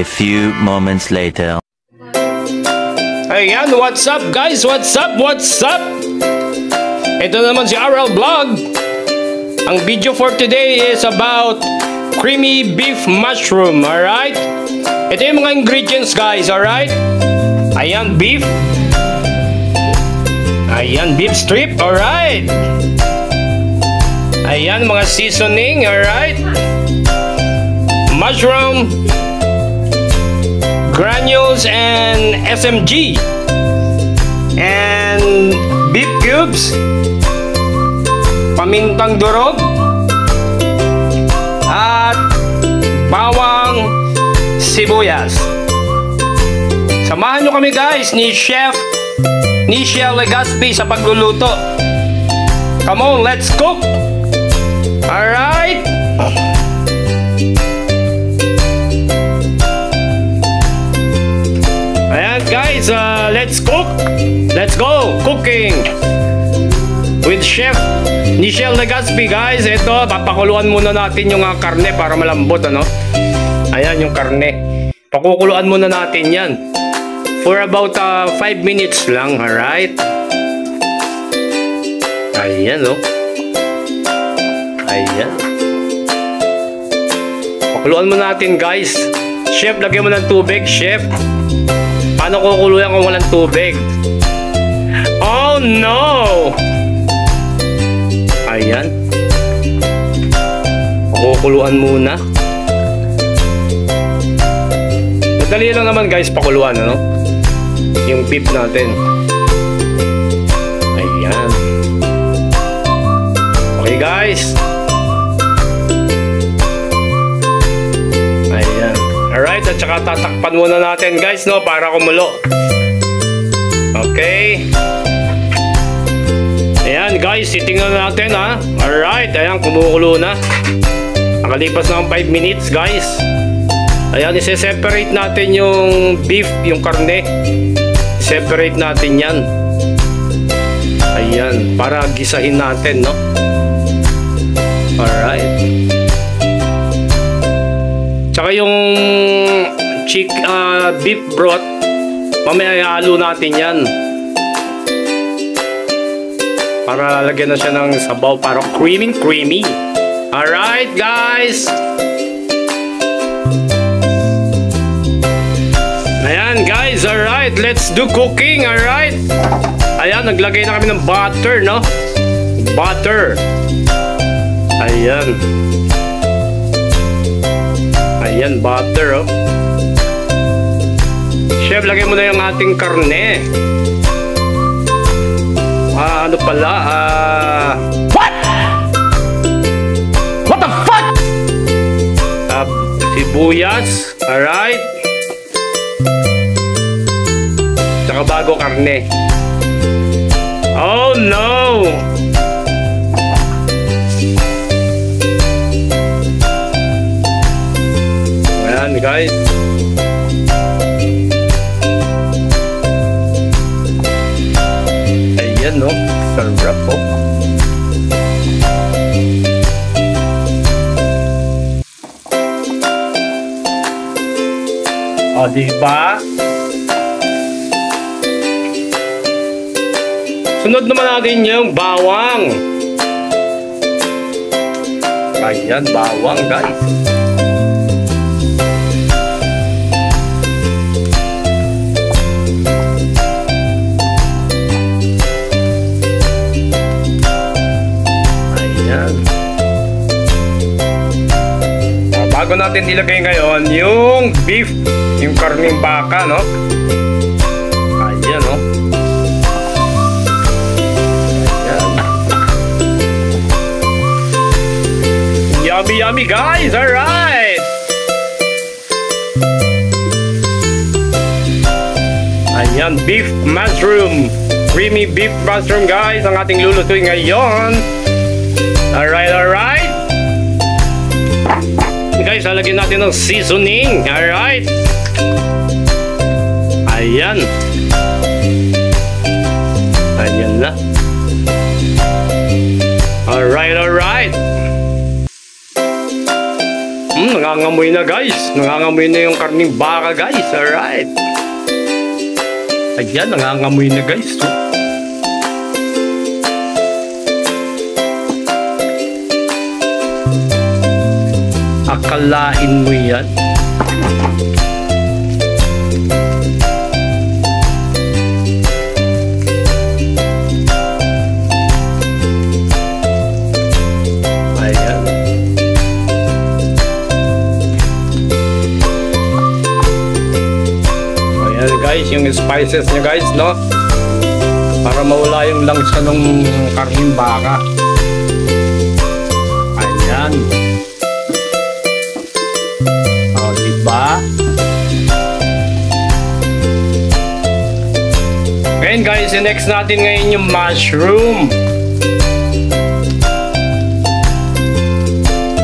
few moments later. Ayan, what's up guys? What's up? What's up? Ito naman si RL Vlog. Ang video for today is about creamy beef mushroom, alright? Ito yung mga ingredients guys, alright? Ayan, beef. Ayan, beef strip, alright? Ayan, mga seasoning, alright? Mushroom, granules, and SMG. And beef cubes, pamintang durog, at bawang sibuyas. Samahan nyo kami guys ni Chef Nichelle Legaspi sa pagluluto. Come on, let's cook! Alright? Ayan guys, let's cook! Let's go! Cooking! With Chef Nichelle Legaspi guys. Ito, papakuluan muna natin yung karne para malambot, ano? Ayan yung karne. Pakukuluan muna natin yan. For about 5 minutes lang, alright? Ayan, oh. Ayan. Pakuluan muna natin guys. Chef, lagyan mo ng tubig, Chef. Paano kukuluyan kung walang tubig? Oh no! Ayan. Pakukuluan muna. Madali lang naman guys pakuluan, ano? Yung beef natin. Ayan. Okay guys. Ayan. Alright, at saka tatakpan muna natin guys, no? Para kumulo. Okay. Ayan guys, titingnan natin ha. Alright, ayan, kumukulo na. Nakalipas na ng 5 minutes guys. Ayan, isi-separate natin yung beef, yung karne. Separate natin yan. Ayan, para gisahin natin, no? Alright. Tsaka yung beef broth, mamaya ihalo natin yan. Para lalagyan na siya ng sabaw para creamy. Alright guys. Ayan guys, alright. Let's do cooking, alright. Ayan, naglagay na kami ng butter, no? Butter. Ayan. Ayan, butter, oh. Chef, lagay mo na yung ating karne. Ano pala? What? What the fuck? Sibuyas. Alright. Tsaka bago karne. Oh no! Ayan guys. Ayan, no? Sarap po. O, diba? Sunod naman natin yung bawang. Ayan, bawang guys. Bago natin ilagay ngayon yung beef, yung karning baka, no? Ayan, no? Ayan. Yummy, yummy, guys! Alright! Ayan, beef mushroom. Creamy beef mushroom, guys, ang ating lulutuin ngayon. Alright, alright. Guys, lalagyan natin ng seasoning. Alright. Ayan. Ayan na. Alright, alright. nangangamoy na guys. Nangangamoy na yung karning baka guys. Alright. Ayan, nangangamoy na guys. Akalain mo yan. Guys, yung spices niya guys, no? Para mawala yung langsa ng karning baka. Ayan. O, diba? Ngayon guys, yung next natin ngayon yung mushroom.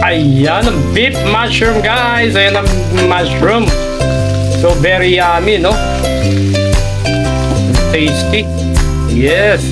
Ayan, ang beef mushroom guys. Ayan ang mushroom. So very yummy, no? Tasty. Yes.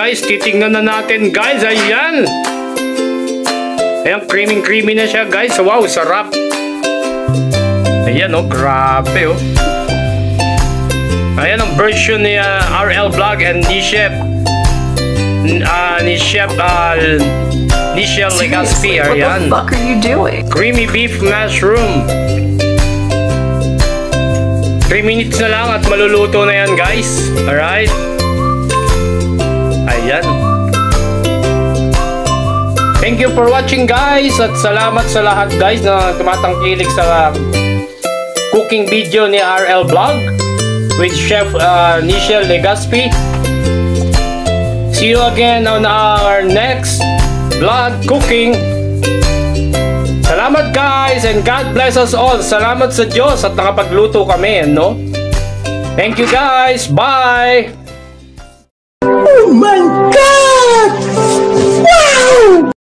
guys, titingnan na natin guys. Ayan. Ayan, creamy na siya guys. Wow, sarap. Ayan oh, grabe oh. Ayan ang version ni RL Vlog and ni Chef Nichelle Legaspi. Ayan. What the fuck are you doing? Creamy beef mushroom. 3 minutes na lang at maluluto na yan guys. Alright. Ayan. Thank you for watching guys. At salamat sa lahat guys na tumatangkilik sa cooking video ni RL Vlog with Chef Nichelle Legaspi. See you again on our next vlog cooking. Salamat guys and God bless us all. Salamat sa Diyos at nakapagluto kami, no? Thank you guys. Bye! Oh my God! Wow!